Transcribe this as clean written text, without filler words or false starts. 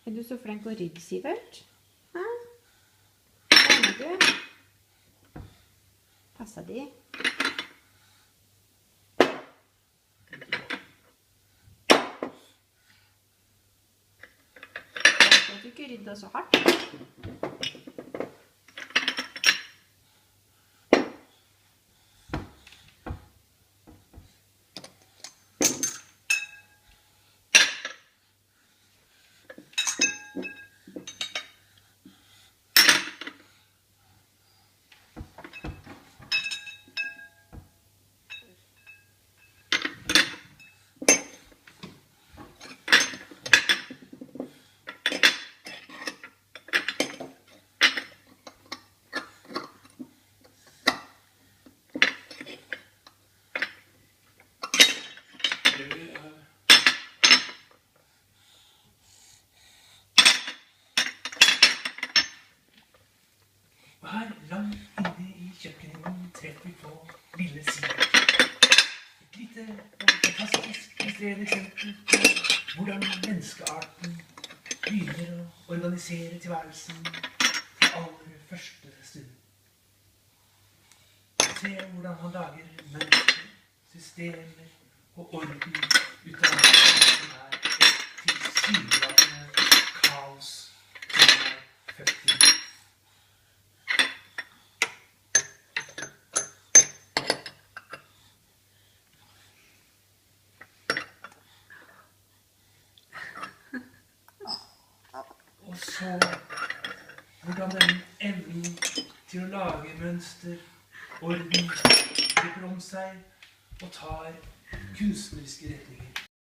Er du så flink å rydde, Sivert? Hæ? Hva er du? Passer de? Du ikke rydda så hardt. Her langt inne i kjøkkenet treffer vi på lille Sivert. Et lite og fantastisk illustrerende eksempel på hvordan menneskearten begynner å organisere tilværelsen fra aller første stund. Se hvordan han lager mønstre, systemer og orden ut av det som er et tilsynelatende kaos som er født inn. Og så hvordan den evnen til å lage mønster, orden, griper om seg og tar kunstneriske retninger.